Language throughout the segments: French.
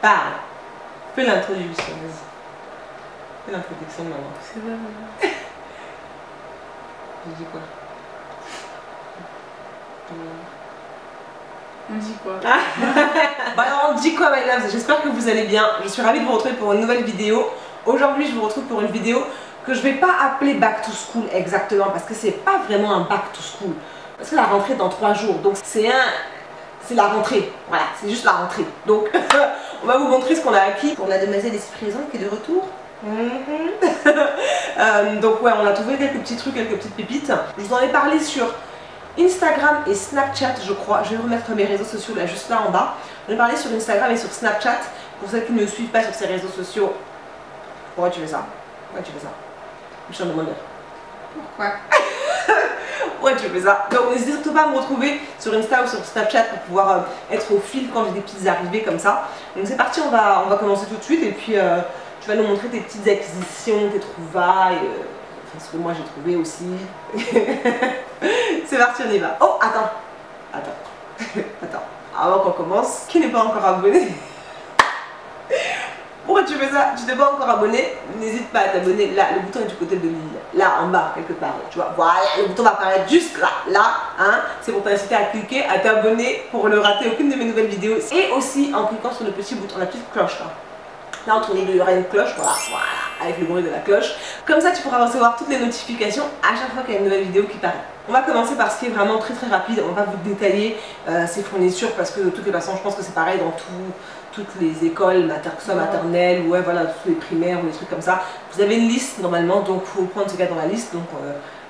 parle. Fais l'introduction, vas-y. Fais l'introduction maintenant. C'est vrai. Je dis quoi? On dit quoi? Bah alors on dit quoi my loves? J'espère que vous allez bien. Je suis ravie de vous retrouver pour une nouvelle vidéo. Aujourd'hui je vous retrouve pour une vidéo que je vais pas appeler back to school exactement parce que c'est pas vraiment un back to school. Parce que la rentrée est dans 3 jours. Donc c'est la rentrée. Voilà, c'est juste la rentrée. Donc on va vous montrer ce qu'on a acquis pour la demoiselle ici présente qui est de retour. Donc ouais, on a trouvé quelques petits trucs, quelques petites pépites. Je vous en ai parlé sur Instagram et Snapchat, je crois. Je vais remettre mes réseaux sociaux là, juste là en bas. J'en ai parlé sur Instagram et sur Snapchat. Pour celles qui ne me suivent pas sur ces réseaux sociaux, pourquoi tu fais ça? Pourquoi tu fais ça? Je suis en demandeur. Pourquoi? Ouais, tu fais ça. Donc n'hésitez surtout pas à me retrouver sur Insta ou sur Snapchat pour pouvoir être au fil quand j'ai des petites arrivées comme ça. Donc c'est parti, on va commencer tout de suite et puis tu vas nous montrer tes petites acquisitions, tes trouvailles, enfin ce que moi j'ai trouvé aussi. C'est parti, on y va. Oh, attends, avant qu'on commence, qui n'est pas encore abonné? Pourquoi tu fais ça? Tu n'es pas encore abonné? N'hésite pas à t'abonner. Là, le bouton est du côté de l'île. Là, en bas, quelque part. Tu vois, voilà, le bouton va apparaître juste là, hein. C'est pour t'inciter à cliquer, à t'abonner pour ne rater aucune de mes nouvelles vidéos. Et aussi en cliquant sur le petit bouton, la petite cloche là. Là, entre les deux, il y aura une cloche, voilà, avec le bruit de la cloche. Comme ça, tu pourras recevoir toutes les notifications à chaque fois qu'il y a une nouvelle vidéo qui paraît. On va commencer par ce qui est vraiment très rapide. On va vous détailler ces fournitures parce que de toutes les façons, je pense que c'est pareil dans toutes les écoles, que ce soit maternelles, ou ouais, voilà, tous les primaires ou les trucs comme ça. Vous avez une liste normalement, donc il faut prendre ce qu'il y a dans la liste. Donc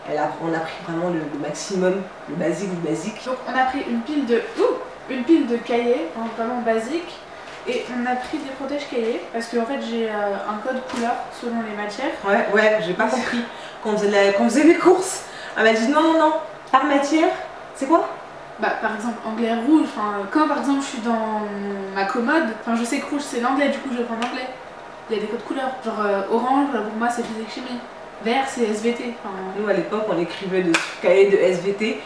on a pris vraiment le maximum, le basique du basique. Donc on a pris une pile de cahiers, hein, vraiment basique. Et on a pris des protèges cahiers parce que en fait j'ai un code couleur selon les matières. Ouais, j'ai pas compris. Quand on faisait les courses, elle m'a dit non, par matière, c'est quoi? Bah par exemple anglais rouge, quand par exemple je suis dans ma commode, je sais que rouge c'est l'anglais, du coup je prends l'anglais. Il y a des codes couleurs, genre orange pour moi c'est physique chimie, vert c'est SVT. Nous à l'époque on écrivait dessus cahier de SVT,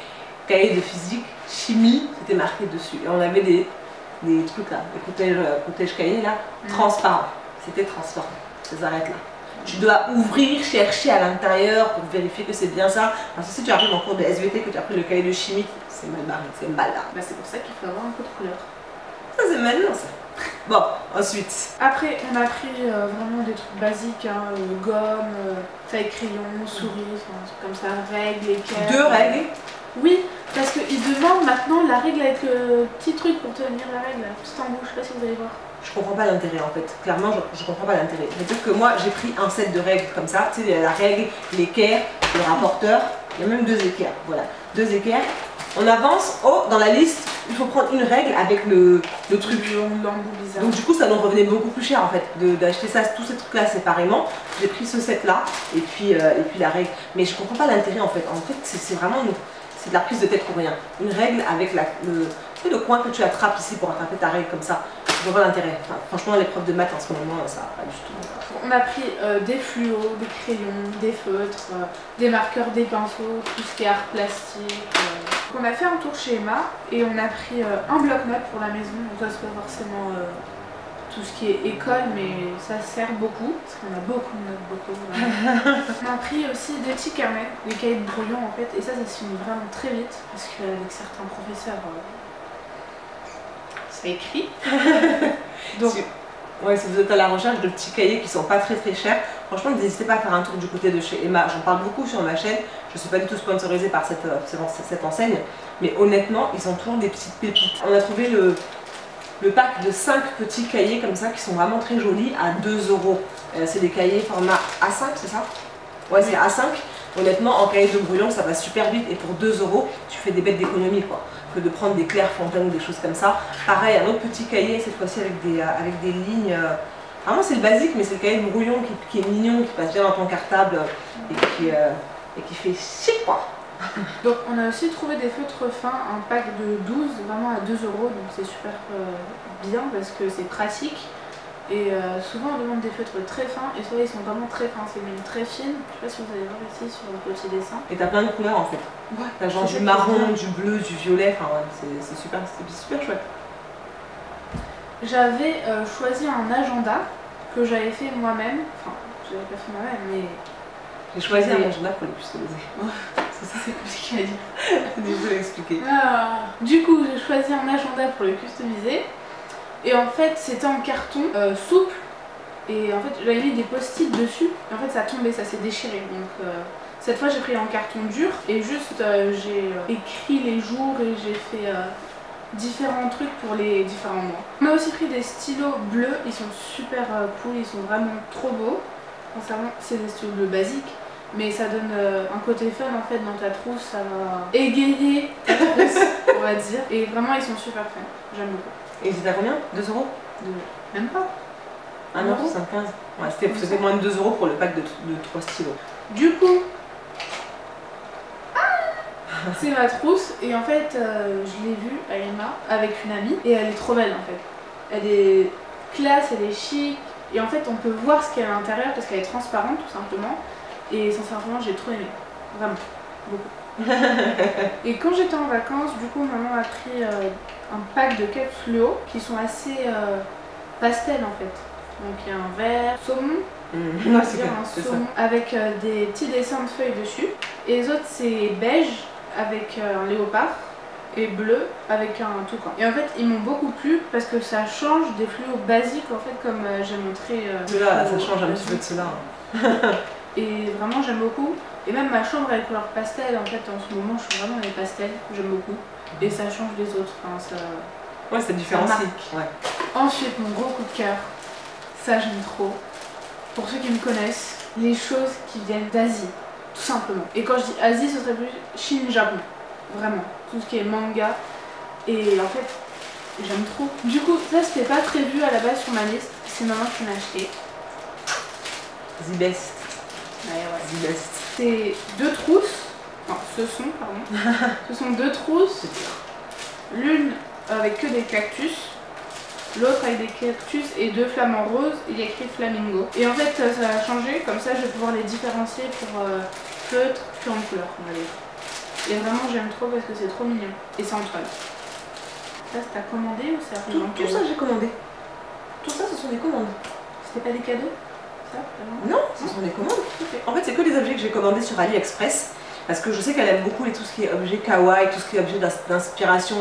cahier de physique, chimie, c'était marqué dessus. Et on avait des trucs là, des protèges cahiers là, transparents. C'était transparent. Ça s'arrête là. Tu dois ouvrir, chercher à l'intérieur pour vérifier que c'est bien ça. Parce que si tu as pris mon cours de SVT, que tu as pris le cahier de chimie, c'est mal barré, c'est mal là. Bah c'est pour ça qu'il faut avoir un code couleur. Ça c'est maintenant ça. Bon, ensuite. Après on a pris vraiment des trucs basiques, hein, gomme, feuille crayon, souris, un truc comme ça, règles, équerres. 2 règles? Oui, parce qu'ils demandent maintenant la règle avec le petit truc pour tenir la règle, juste en bout, je sais pas si vous allez voir. Je comprends pas l'intérêt en fait, clairement je comprends pas l'intérêt. C'est-à-dire que moi j'ai pris un set de règles comme ça, tu sais la règle, l'équerre, le rapporteur, il y a même 2 équerres, voilà, 2 équerres. On avance, dans la liste, il faut prendre une règle avec le truc. Donc du coup ça nous revenait beaucoup plus cher en fait, d'acheter ça, tous ces trucs là séparément. J'ai pris ce set là, et puis la règle. Mais je comprends pas l'intérêt en fait, c'est vraiment... C'est de la prise de tête pour rien. Une règle avec le coin que tu attrapes ici pour attraper ta règle comme ça. Je vois pas l'intérêt. Franchement, l'épreuve de maths en ce moment, ça va pas du tout. On a pris des fluos, des crayons, des feutres, des marqueurs, des pinceaux, tout ce qui est art plastique. On a fait un tour chez Emma et on a pris un bloc-notes pour la maison. Donc ça, c'est pas forcément tout ce qui est école, mais ça sert beaucoup, parce qu'on a beaucoup de notes, beaucoup. On a pris aussi des petits carnets, des cahiers de brouillon en fait, et ça se finit vraiment très vite, parce qu'avec certains professeurs, c'est écrit. Donc, si vous êtes à la recherche de petits cahiers qui sont pas très chers, franchement n'hésitez pas à faire un tour du côté de chez Emma. J'en parle beaucoup sur ma chaîne, je ne suis pas du tout sponsorisée par cette enseigne, mais honnêtement, ils ont toujours des petites pépites. On a trouvé le pack de 5 petits cahiers comme ça qui sont vraiment très jolis à 2 €. C'est des cahiers format A5, c'est ça? Ouais, c'est A5. Honnêtement, en cahier de brouillon, ça va super vite et pour 2 €, tu fais des bêtes d'économie quoi. Que de prendre des Clairefontaine ou des choses comme ça. Pareil, un autre petit cahier, cette fois-ci avec des lignes. Vraiment, c'est le basique, mais c'est le cahier de brouillon qui est mignon, qui passe bien dans ton cartable et qui fait chic quoi. Donc on a aussi trouvé des feutres fins, un pack de 12, vraiment à 2 €, donc c'est super bien parce que c'est pratique. Et souvent on demande des feutres très fins, et soit ils sont vraiment très fins, c'est une ligne très fine. Je sais pas si vous allez voir ici sur le petit dessin. Et t'as plein de couleurs en fait. Ouais, t'as genre du marron, du bleu, du violet, enfin ouais, c'est super chouette. J'avais choisi un agenda que j'avais fait moi-même. Enfin, je l'avais pas fait moi-même, mais... J'ai choisi un agenda pour les customiser. Ça c'est compliqué à dire. Je vais l'expliquer. Du coup, j'ai choisi un agenda pour le customiser. Et en fait, c'était en carton souple. Et en fait, j'avais mis des post-it dessus. Et en fait, ça tombait, ça s'est déchiré. Donc, cette fois, j'ai pris en carton dur. Et juste, j'ai écrit les jours et j'ai fait différents trucs pour les différents mois. On a aussi pris des stylos bleus. Ils sont super cool. Ils sont vraiment trop beaux. Concernant, c'est des stylos bleus basiques. Mais ça donne un côté fun en fait dans ta trousse, ça va égayer ta trousse, on va dire. Et vraiment, ils sont super fun, j'aime beaucoup. Et c'était à combien? 2 €? Même pas. 1,75 €. Ouais, c'était moins de 2 € pour le pack de 3 stylos. Du coup, c'est ma trousse et en fait, je l'ai vue à Emma avec une amie et elle est trop belle en fait. Elle est classe, elle est chic et en fait, on peut voir ce qu'il y a à l'intérieur parce qu'elle est transparente tout simplement. Et sincèrement, j'ai trop aimé. Vraiment. Beaucoup. Et quand j'étais en vacances, du coup, maman a pris un pack de capes fluo qui sont assez pastel en fait. Donc il y a un vert saumon, Non, c'est un saumon avec des petits dessins de feuilles dessus. Et les autres, c'est beige avec un léopard et bleu avec un toucan. Et en fait, ils m'ont beaucoup plu parce que ça change des fluos basiques en fait, comme j'ai montré. Là, ça change un petit peu de cela. Et vraiment j'aime beaucoup. Et même ma chambre avec couleur pastel, en fait en ce moment je suis vraiment dans les pastels, j'aime beaucoup. Et ça change les autres, enfin ça... Ouais, c'est différencié. Ouais. Ensuite mon gros coup de cœur, ça j'aime trop. Pour ceux qui me connaissent, les choses qui viennent d'Asie, tout simplement. Et quand je dis Asie, ce serait plus Chine, Japon. Vraiment. Tout ce qui est manga. Et en fait, j'aime trop. Du coup, ça c'était pas prévu à la base sur ma liste, c'est maman qui m'a acheté. The best. Ouais. C'est 2 trousses, enfin ce sont 2 trousses, l'une avec que des cactus, l'autre avec des cactus et 2 flamants roses, il y a écrit flamingo. Et en fait ça a changé, comme ça je vais pouvoir les différencier pour feutre puis en couleur, on va dire. Et vraiment j'aime trop parce que c'est trop mignon et c'est en toile. Ça t'as commandé ou c'est arrivé en cadeau? Tout ça j'ai commandé. Tout ça ce sont des commandes. C'était pas des cadeaux? Ça, non, ce sont des commandes. Okay. En fait, c'est que des objets que j'ai commandés sur AliExpress parce que je sais qu'elle aime beaucoup tout ce qui est objet kawaii, tout ce qui est objet d'inspiration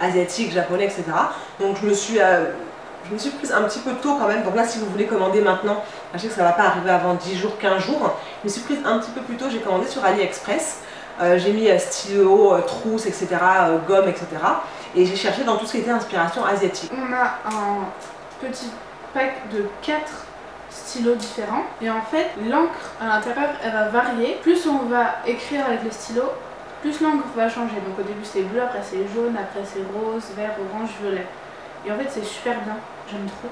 asiatique, japonais, etc. Donc je me suis prise un petit peu tôt quand même. Donc là, si vous voulez commander maintenant, je sais que ça ne va pas arriver avant 10 jours, 15 jours. Je me suis prise un petit peu plus tôt, j'ai commandé sur AliExpress. J'ai mis stylo, trousse, etc., gomme, etc. Et j'ai cherché dans tout ce qui était inspiration asiatique. On a un petit pack de 4 stylos différents et en fait l'encre à l'intérieur elle va varier, plus on va écrire avec le stylo, plus l'encre va changer. Donc au début c'est bleu, après c'est jaune, après c'est rose, vert, orange, violet. Et en fait c'est super bien, j'aime trop.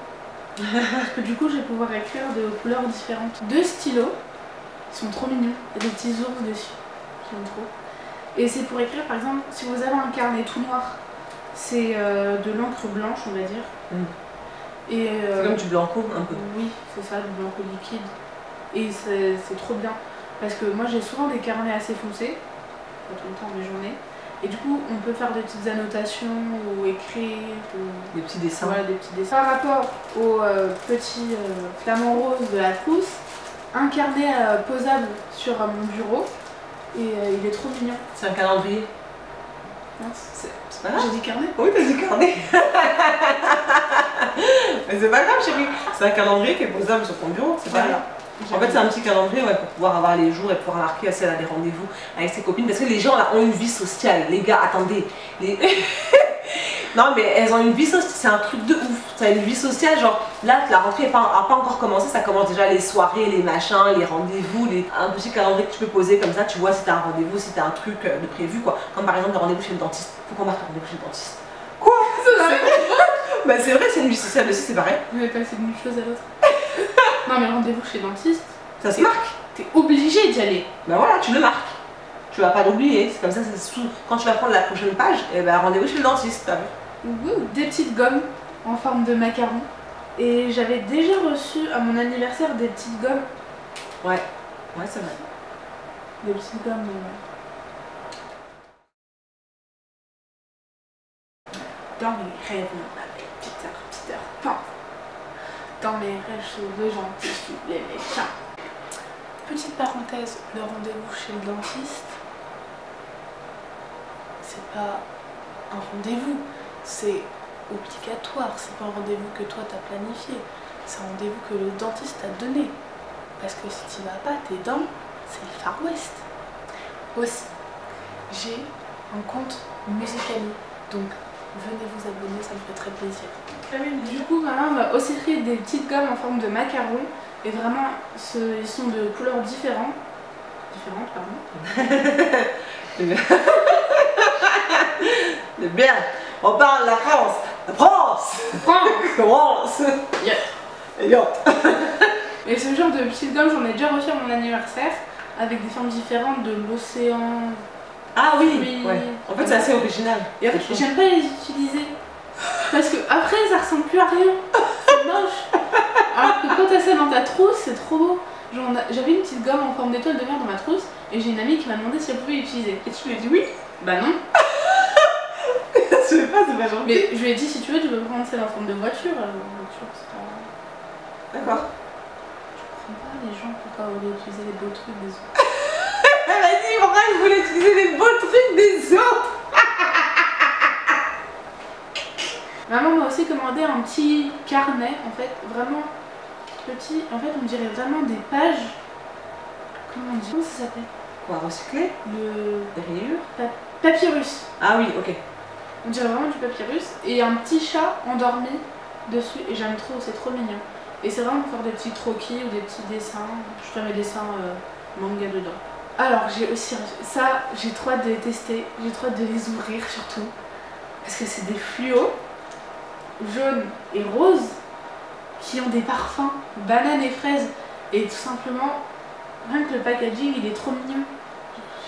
Parce que du coup je vais pouvoir écrire de couleurs différentes. 2 stylos, ils sont trop mignons, il y a des petits ours dessus, j'aime trop. Et c'est pour écrire par exemple, si vous avez un carnet tout noir, c'est de l'encre blanche on va dire. C'est comme du blanco un peu. Oui, c'est ça, du blanco liquide. Et c'est trop bien. Parce que moi j'ai souvent des carnets assez foncés, pas tout le temps mes journées. Et du coup on peut faire des petites annotations ou écrire. Ou... des petits dessins. Voilà, des petits dessins. Par rapport au petit flamant rose de la trousse, un carnet posable sur mon bureau. Et il est trop mignon. C'est un calendrier. C'est pas grave. J'ai dit carnet? Oui, t'as dit carnet. Mais c'est pas grave, chérie. C'est un calendrier qui est posable sur ton bureau, c'est pas grave. En fait, c'est un petit calendrier pour pouvoir avoir les jours et pouvoir marquer si elle a des rendez-vous avec ses copines. Parce que les gens là ont une vie sociale. Les gars, attendez. Non, mais elles ont une vie sociale. C'est un truc de ouf. T'as une vie sociale. Genre, là, la rentrée n'a pas encore commencé. Ça commence déjà les soirées, les machins, les rendez-vous. Un petit calendrier que tu peux poser comme ça. Tu vois si t'as un rendez-vous, si t'as un truc de prévu, quoi. Comme par exemple, le rendez-vous chez le dentiste. Faut qu'on marque un rendez-vous chez le dentiste. Quoi? Bah, c'est vrai, c'est une vie sociale aussi, c'est pareil. Vous avez passé d'une chose à l'autre. Non, mais rendez-vous chez le dentiste. Ça se marque. T'es obligé d'y aller. Ben voilà, tu le marques. Tu vas pas l'oublier. C'est comme ça, quand tu vas prendre la prochaine page, et ben rendez-vous chez le dentiste, t'as vu. Des petites gommes en forme de macaron. Et j'avais déjà reçu à mon anniversaire des petites gommes. Ouais, c'est vrai. Des petites gommes. Dans les rêves, on m'appelle Peter. dans mes rêves chez le dentiste, les médecins. Petite parenthèse, le rendez-vous chez le dentiste, c'est pas un rendez-vous, c'est obligatoire, c'est pas un rendez-vous que toi t'as planifié, c'est un rendez-vous que le dentiste t'a donné. Parce que si tu vas pas, tes dents, c'est le Far West. Aussi, j'ai un compte Musicali, donc venez vous abonner, ça me fait très plaisir. Du coup, maman m'a aussi fait des petites gommes en forme de macaron, et vraiment, ils sont de couleurs différentes. Différentes, pardon. Bien, on parle de la France. La France. France. Yeah. Et ce genre de petites gommes, j'en ai déjà reçu à mon anniversaire, avec des formes différentes de l'océan. Ah oui, ouais. En fait c'est assez original. Et j'aime pas les utiliser. Parce que après ça ressemble plus à rien. C'est moche. Alors que quand t'as ça dans ta trousse, c'est trop beau. J'avais une petite gomme en forme d'étoile de mer dans ma trousse, et j'ai une amie qui m'a demandé si elle pouvait l'utiliser. Et tu lui as dit oui? Bah non. Je sais pas, c'est pas gentil. Mais je lui ai dit si tu veux, tu peux prendre celle en forme de voiture. Voiture, c'est pas... D'accord. Je comprends pas les gens pourquoi ils voulaient utiliser les beaux trucs des autres. Elle m'a dit pourquoi je voulais utiliser les beaux trucs des autres. Maman m'a aussi commandé un petit carnet, en fait, vraiment petit. En fait, on dirait vraiment des pages. Comment on dit? Comment ça s'appelle? Quoi, recycler? Des rayures? Papyrus. Ah oui, ok. On dirait vraiment du papyrus. Et un petit chat endormi dessus. Et j'aime trop, c'est trop mignon. Et c'est vraiment pour faire des petits croquis ou des petits dessins. Je ferai mes dessins manga dedans. Alors, j'ai aussi ça, j'ai trop hâte de les tester. J'ai trop hâte de les ouvrir surtout. Parce que c'est des fluos jaunes et roses qui ont des parfums banane et fraise. Et tout simplement, rien que le packaging, il est trop mignon.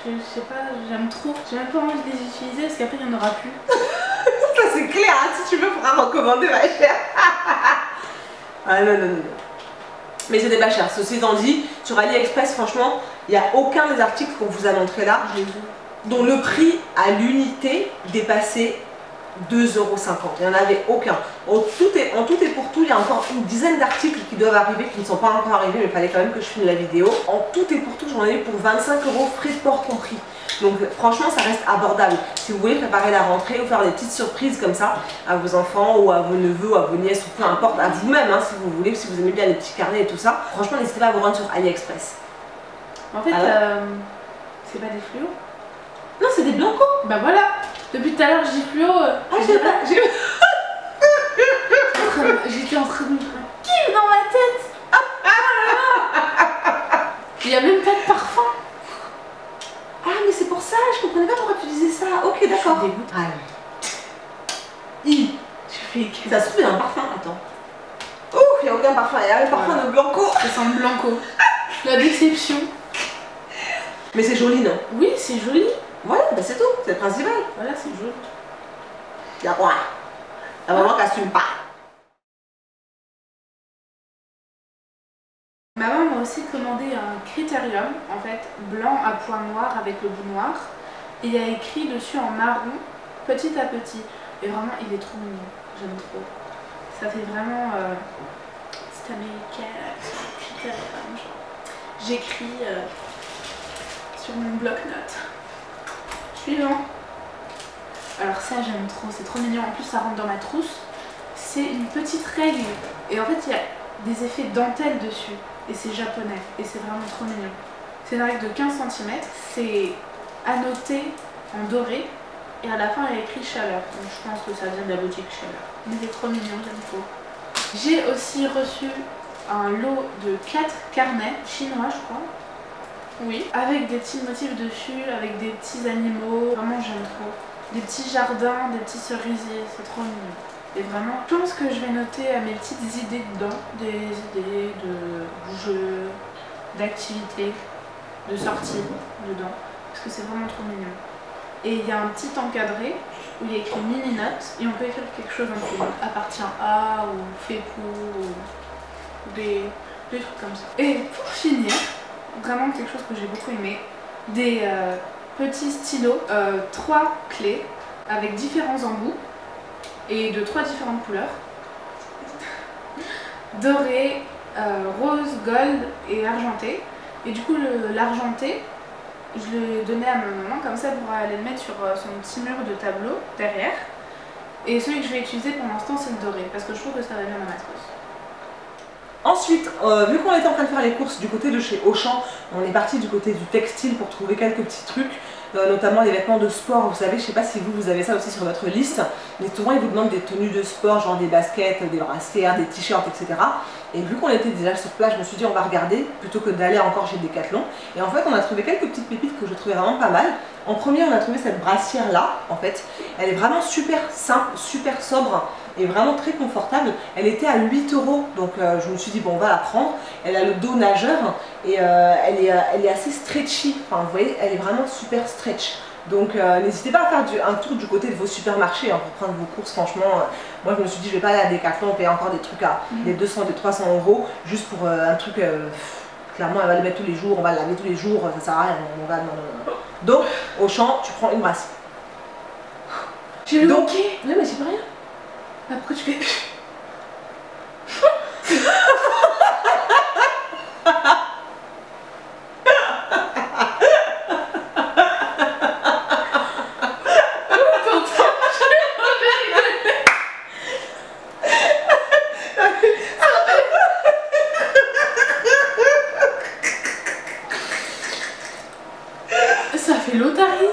Je sais pas, j'aime trop. J'ai même pas envie de les utiliser parce qu'après il n'y en aura plus. Ça c'est clair, hein, si tu veux, faudra recommander ma chère. Ah non, non, non. Mais c'était pas cher. Ceci étant dit, sur AliExpress, franchement, il n'y a aucun des articles qu'on vous a montré là dont le prix à l'unité dépassait 2,50 €. Il n'y en avait aucun. En tout et pour tout, il y a encore une dizaine d'articles qui doivent arriver, qui ne sont pas encore arrivés, mais il fallait quand même que je filme la vidéo. En tout et pour tout, j'en ai eu pour 25 €, frais de port compris. Donc franchement, ça reste abordable. Si vous voulez préparer la rentrée ou faire des petites surprises comme ça à vos enfants ou à vos neveux ou à vos nièces, ou peu importe, à vous-même, hein, si vous voulez, si vous aimez bien les petits carnets et tout ça, franchement, n'hésitez pas à vous rendre sur AliExpress. En fait, c'est pas des fluos? Non, c'est des blancos. Bah voilà. Depuis tout à l'heure, je dis fluo. Ah, j'étais en train de me faire un kiff dans ma tête. Il n'y a même pas de parfum. Ah, mais c'est pour ça, je comprenais pas pourquoi tu disais ça. Ok, d'accord. Je suis dégoûtée. Ça se trouve, il y a un parfum. Attends. Ouh, il n'y a aucun parfum. Il y a un parfum de blanco. Ça sent le blanco. La déception. Mais c'est joli, non? Oui, c'est joli. Voilà, bah c'est tout. C'est le principal. Voilà, c'est joli. Il y a quoi? La maman qui assume pas. Maman m'a aussi commandé un critérium, en fait, blanc à points noirs avec le bout noir. Et il y a écrit dessus en marron, petit à petit. Et vraiment, il est trop mignon. J'aime trop. Ça fait vraiment... c'est américain, critérium. J'écris sur mon bloc-notes. Suivant. Alors ça, j'aime trop. C'est trop mignon. En plus, ça rentre dans ma trousse. C'est une petite règle. Et en fait, il y a des effets dentelle dessus. Et c'est japonais. Et c'est vraiment trop mignon. C'est une règle de 15 cm. C'est annoté en doré. Et à la fin, il y a écrit chaleur. Donc je pense que ça vient de la boutique chaleur. Mais c'est trop mignon, j'aime trop. J'ai aussi reçu un lot de 4 carnets chinois, je crois. Oui. Avec des petits motifs dessus, avec des petits animaux. Vraiment, j'aime trop. Des petits jardins, des petits cerisiers. C'est trop mignon. Et vraiment, je pense que je vais noter mes petites idées dedans. Des idées de jeux, d'activités, de sorties dedans. Parce que c'est vraiment trop mignon. Et il y a un petit encadré où il y a écrit mini notes. Et on peut écrire quelque chose en dessous. Donc appartient à, ou fait pour, ou des trucs comme ça. Et pour finir, vraiment quelque chose que j'ai beaucoup aimé. Des petits stylos, 3 clés avec différents embouts. Et de 3 différentes couleurs. doré, rose, gold et argenté. Et du coup l'argenté, je l'ai donné à ma maman, comme ça elle pourra aller le mettre sur son petit mur de tableau derrière. Et celui que je vais utiliser pour l'instant c'est le doré, parce que je trouve que ça va bien à ma trousse. Ensuite, vu qu'on était en train de faire les courses du côté de chez Auchan, on est parti du côté du textile pour trouver quelques petits trucs, notamment les vêtements de sport. Vous savez, je sais pas si vous avez ça aussi sur votre liste, mais souvent ils vous demandent des tenues de sport, genre des baskets, des brassières, des t-shirts, etc. Et vu qu'on était déjà sur place, je me suis dit on va regarder plutôt que d'aller encore chez Decathlon. Et en fait, on a trouvé quelques petites pépites que je trouvais vraiment pas mal. En premier, on a trouvé cette brassière là, en fait. Elle est vraiment super simple, super sobre et vraiment très confortable. Elle était à 8 €, donc je me suis dit bon, on va la prendre. Elle a le dos nageur et elle est assez stretchy. Enfin, vous voyez, elle est vraiment super stretch. Donc n'hésitez pas à faire un tour du côté de vos supermarchés pour prendre vos courses. Franchement, moi je me suis dit je vais pas aller à Decathlon payer encore des trucs à des 200, des 300 € juste pour un truc. Clairement, elle va le mettre tous les jours, on va le laver tous les jours, ça sert à rien. Non. Donc, Auchan, tu prends une brasse. J'ai le ok. Non, mais j'ai pas rien. Après, tu fais. Ça fait l'otarie.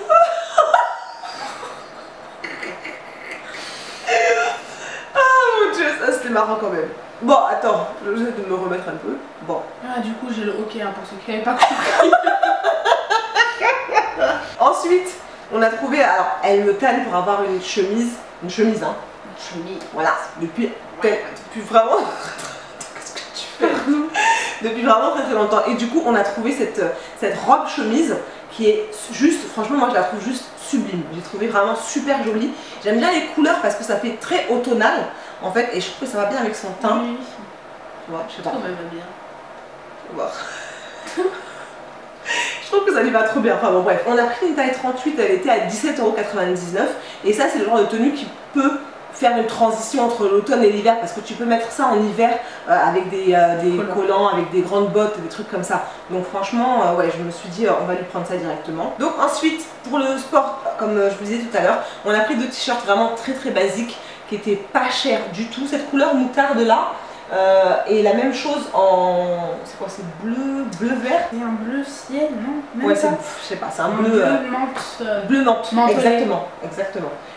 Ah mon dieu, ça c'était marrant quand même. Bon, attends, je vais essayer de me remettre un peu. Bon. Ah, du coup, j'ai le ok pour ceux qui n'avaient pas compris. Ensuite, on a trouvé, alors elle me tanne pour avoir une chemise hein. Une chemise. Voilà, depuis vraiment. Qu'est-ce que tu fais? Depuis vraiment très longtemps. Et du coup, on a trouvé cette robe chemise qui est juste, franchement, moi je la trouve juste sublime. J'ai trouvé vraiment super jolie. J'aime bien les couleurs parce que ça fait très automnal en fait, et je trouve que ça va bien avec son teint. Oui. Tu vois, je sais pas. Ça va bien. On va voir. Je trouve que ça lui va trop bien. Enfin bon, bref, on a pris une taille 38, elle était à 17,99 €. Et ça, c'est le genre de tenue qui peut faire une transition entre l'automne et l'hiver, parce que tu peux mettre ça en hiver avec des collants, avec des grandes bottes, des trucs comme ça. Donc franchement, ouais, je me suis dit on va lui prendre ça directement. Donc ensuite, pour le sport, comme je vous disais tout à l'heure, on a pris deux t-shirts vraiment très basiques qui étaient pas chers du tout. Cette couleur moutarde là, et la même chose en... c'est quoi, c'est bleu-vert? C'est un bleu ciel, non? Ouais, c'est, je sais pas, c'est un bleu... bleu menthe, exactement.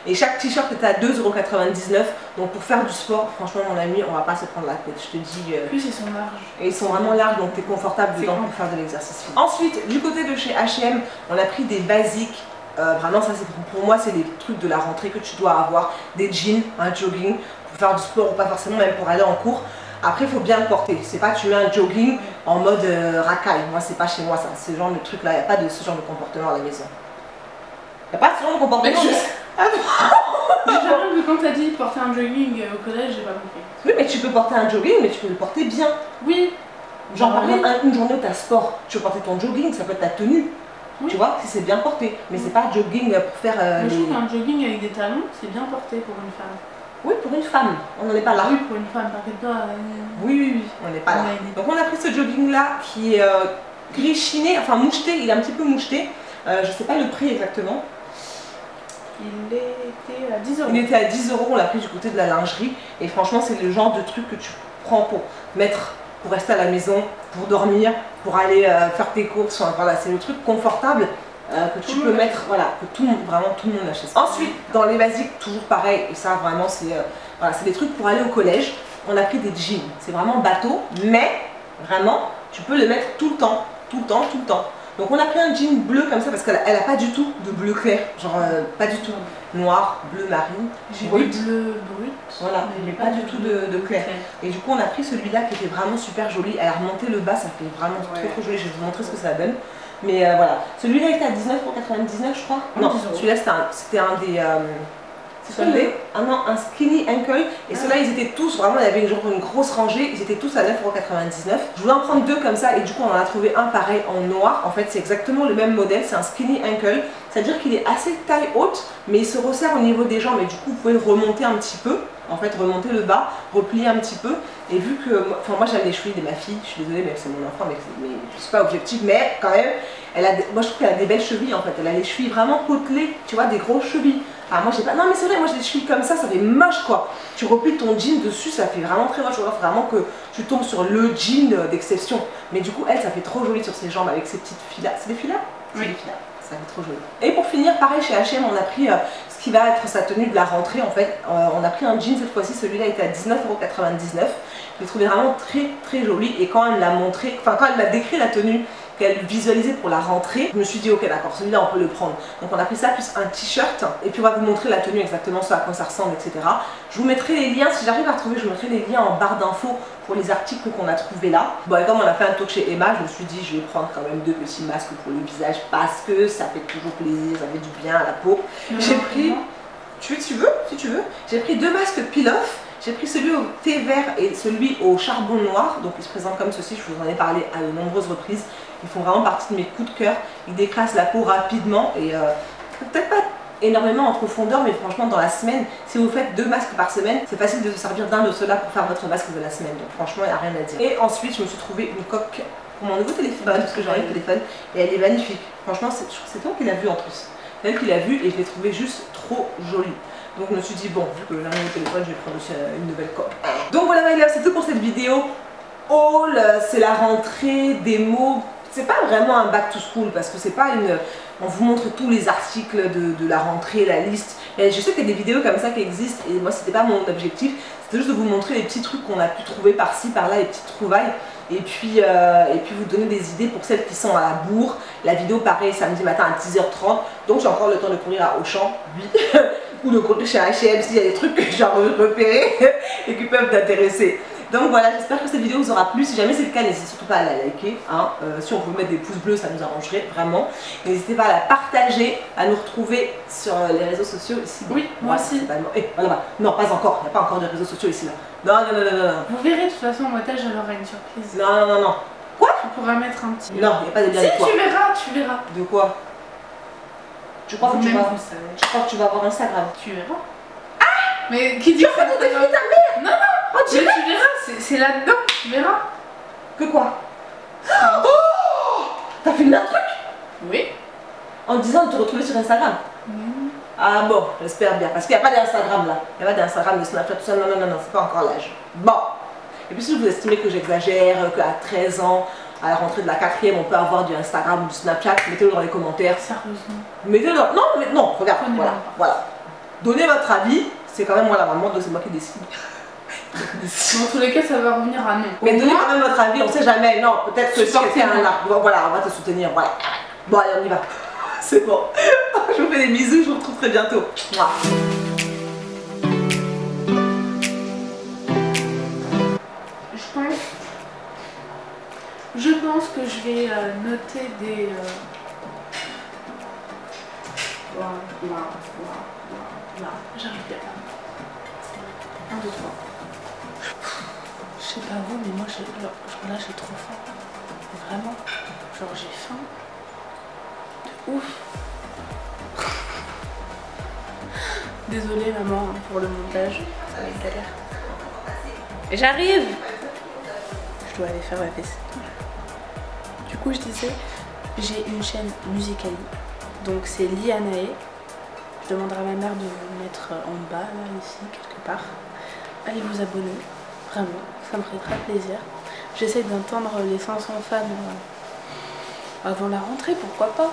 Et chaque t-shirt était à 2,99 €. Donc pour faire du sport, franchement mon ami, on va pas se prendre la tête, je te dis... En plus ils sont larges. Et ils sont vraiment larges, donc tu es confortable dedans pour faire de l'exercice physique. Ensuite, du côté de chez H&M, on a pris des basiques. Vraiment, ça c'est pour moi, c'est les trucs de la rentrée que tu dois avoir. Des jeans, un jogging, pour faire du sport ou pas forcément, même pour aller en cours. Après, il faut bien le porter. C'est pas tu mets un jogging en mode racaille. Moi, c'est pas chez moi ça. Ce genre de truc là, il n'y a pas de ce genre de comportement à la maison. Il n'y a pas ce genre de comportement. Déjà, que quand t'as dit porter un jogging au collège, j'ai pas compris. Oui, mais tu peux porter un jogging, mais tu peux le porter bien. Oui. Genre, par exemple, une journée où tu as sport, tu peux porter ton jogging, ça peut être ta tenue. Oui. Tu vois, si c'est bien porté. Mais c'est pas jogging pour faire. Mais je trouve qu'un jogging avec des talons, c'est bien porté pour une femme. Oui, pour une femme, on n'en est pas là. Oui, pour une femme, t'inquiète pas. Oui, on n'est pas là. Donc on a pris ce jogging là qui est gris chiné, enfin moucheté, il est un petit peu moucheté. Je sais pas le prix exactement. Il était à 10 €. Il était à 10 €, on l'a pris du côté de la lingerie. Et franchement, c'est le genre de truc que tu prends pour mettre, pour rester à la maison, pour dormir, pour aller faire tes courses. Enfin, voilà, c'est le truc confortable. Que tu peux mettre, voilà, que vraiment tout le monde achète. Ensuite, dans les basiques, toujours pareil, et ça vraiment c'est voilà, c'est des trucs pour aller au collège. On a pris des jeans, c'est vraiment bateau, mais vraiment, tu peux le mettre tout le temps. Donc on a pris un jean bleu comme ça parce qu'elle n'a pas du tout de bleu clair, genre pas du tout noir, bleu marine. J'ai vu bleu brut, voilà, mais pas du tout de clair. Et du coup on a pris celui-là qui était vraiment super joli. Elle a remonté le bas, ça fait vraiment trop joli. Je vais vous montrer ce que ça donne. Mais voilà, celui-là était à 19,99 € je crois. Non, celui-là c'était un des... un skinny ankle. Et ceux-là ils étaient tous, vraiment il y avait une grosse rangée, ils étaient tous à 9,99 €. Je voulais en prendre deux comme ça et du coup on en a trouvé un pareil en noir. En fait c'est exactement le même modèle, c'est un skinny ankle. C'est-à-dire qu'il est assez taille haute, mais il se resserre au niveau des jambes et du coup vous pouvez le remonter un petit peu. en fait remonter le bas, replier un petit peu. Et vu que, enfin moi j'aime les chevilles de ma fille, je suis désolée mais c'est mon enfant, mais je suis pas objective, mais quand même, moi je trouve qu'elle a des belles chevilles en fait, elle a les chevilles vraiment potelées, tu vois, des grosses chevilles. Ah moi j'ai pas, non mais c'est vrai, moi j'ai des chevilles comme ça fait moche quoi. Tu replies ton jean dessus, ça fait vraiment très moche, il faut vraiment que tu tombes sur le jean d'exception. Mais du coup elle, ça fait trop joli sur ses jambes avec ses petites filles là. C'est des filles là? Oui. C'est des filles là. Ça fait trop joli. Et pour finir, pareil chez H&M, on a pris ce qui va être sa tenue de la rentrée en fait. On a pris un jean cette fois-ci, celui-là était à 19,99 €. Je l'ai trouvé vraiment très joli et quand elle l'a montré, enfin quand elle m'a décrit la tenue qu'elle visualisait pour la rentrée, je me suis dit ok d'accord, celui-là on peut le prendre. Donc on a pris ça plus un t-shirt et puis on va vous montrer la tenue exactement, ce à quoi ça ressemble, etc. Je vous mettrai les liens, si j'arrive à retrouver, je vous mettrai les liens en barre d'infos pour les articles qu'on a trouvés là. Bon et comme on a fait un tour chez Emma, je me suis dit je vais prendre quand même 2 petits masques pour le visage parce que ça fait toujours plaisir, ça fait du bien à la peau. J'ai pris, tu veux, si tu veux, j'ai pris 2 masques peel-off. J'ai pris celui au thé vert et celui au charbon noir, donc ils se présentent comme ceci, je vous en ai parlé à de nombreuses reprises. Ils font vraiment partie de mes coups de cœur, ils décrassent la peau rapidement et peut-être pas énormément en profondeur, mais franchement dans la semaine, si vous faites 2 masques par semaine, c'est facile de se servir d'un de ceux-là pour faire votre masque de la semaine, donc franchement il n'y a rien à dire. Et ensuite je me suis trouvé une coque pour mon nouveau téléphone, parce que j'ai un téléphone, et elle est magnifique. Franchement c'est toi qui l'as vu en plus, c'est elle qui l'a vu et je l'ai trouvée juste trop jolie. Donc je me suis dit bon, vu que j'ai un nouveau téléphone, je vais prendre aussi une nouvelle coque. Donc voilà my love, c'est tout pour cette vidéo. Haul, c'est la rentrée, des mots. C'est pas vraiment un back to school parce que c'est pas une... On vous montre tous les articles de la rentrée, la liste. Et je sais qu'il y a des vidéos comme ça qui existent et moi c'était pas mon objectif. C'était juste de vous montrer les petits trucs qu'on a pu trouver par-ci, par-là, les petites trouvailles. Et puis vous donner des idées pour celles qui sont à la bourre. La vidéo pareil samedi matin à 10h30. Donc j'ai encore le temps de courir à Auchan, oui. Ou de courir chez H&M s'il y a des trucs que j'ai repérés et qui peuvent t'intéresser. Donc voilà, j'espère que cette vidéo vous aura plu. Si jamais c'est le cas, n'hésitez surtout pas à la liker. Hein. Si on peut mettre des pouces bleus, ça nous arrangerait vraiment. N'hésitez pas à la partager, à nous retrouver sur les réseaux sociaux ici. Oui, moi aussi. Non, pas encore. Il n'y a pas encore de réseaux sociaux ici là. Non. Vous verrez, de toute façon, au montage, j'aurai une surprise. Non. Quoi? Tu pourras mettre un petit... Non, il n'y a pas de lien avec toi. Si, tu verras. De quoi? Tu crois que tu vas avoir Instagram? Tu verras. Ah! Mais qui dit que ça ta mère? Non. Oh, tu verras, c'est là-dedans, tu verras. Que quoi? Oh! T'as filmé un truc? Oui. En disant de te retrouver sur Instagram? Ah bon, j'espère bien. Parce qu'il n'y a pas d'Instagram là. Il n'y a pas d'Instagram, de Snapchat, tout ça. Non, c'est pas encore l'âge. Bon. Et puis si vous estimez que j'exagère, qu'à 13 ans, à la rentrée de la 4e, on peut avoir du Instagram ou du Snapchat, mettez-le dans les commentaires. Sérieusement. Mettez-le dans... Non, regarde, voilà. Donnez votre avis. C'est quand même moi la maman, donc c'est moi qui décide. Dans tous les cas, ça va revenir à non. Mais donnez quand même votre avis, on sait jamais. Non, peut-être que si quelqu'un a un arbre, voilà, on va te soutenir. Voilà. Bon, allez, on y va. C'est bon. Je vous fais des bisous, je vous retrouve très bientôt. Mouah. Je pense que je vais noter des... J'arrive bien. 1, 2, 3. Je sais pas vous, mais moi là j'ai trop faim. Vraiment. Genre j'ai faim. De ouf. Désolée maman pour le montage. Ça va être galère. J'arrive. Je dois aller faire ma vaisselle. Du coup je disais, j'ai une chaîne Musical.ly. Donc c'est Lianae. Je demanderai à ma mère de vous mettre en bas, là, ici, quelque part. Allez vous abonner, vraiment, ça me ferait très plaisir. J'essaie d'atteindre les 500 fans avant la rentrée, pourquoi pas.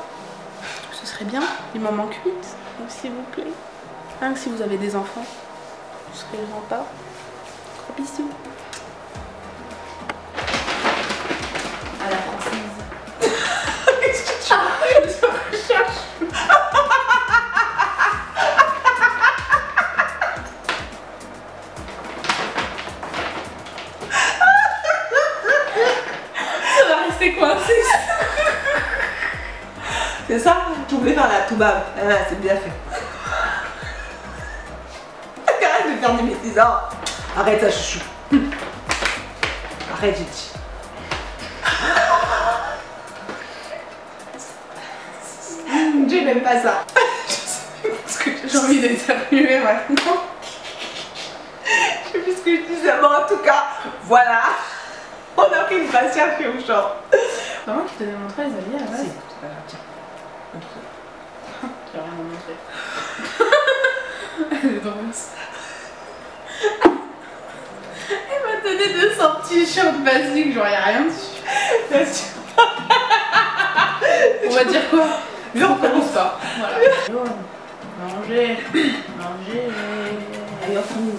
Ce serait bien, il m'en manque 8, donc s'il vous plaît. Rien que si vous avez des enfants, ce serait sympa. Gros bisous. À la française. Qu'est-ce que tu recherches? C'est coincé. C'est ça? Tu voulais faire la toubab. Ah, c'est bien fait. Arrête de faire des bêtises. Arrête ça, chouchou. Arrête, j'ai dit. J'ai même pas ça. J'ai envie d'éternuer maintenant. plus ce que je disais. Mais en tout cas, voilà. On a pris une patience chez Auchan. C'est pas moi qui t'avais montré les habits à la base. Si, c'est pas grave, tiens. Montre-le. Tu vas rien me montrer. Elle est drôle. Elle m'a donné 200 petits shorts basiques, genre y'a rien dessus. Bien sûr. On va dire quoi? Mais on commence pas. Voilà. Manger. Manger. Allez, on finit.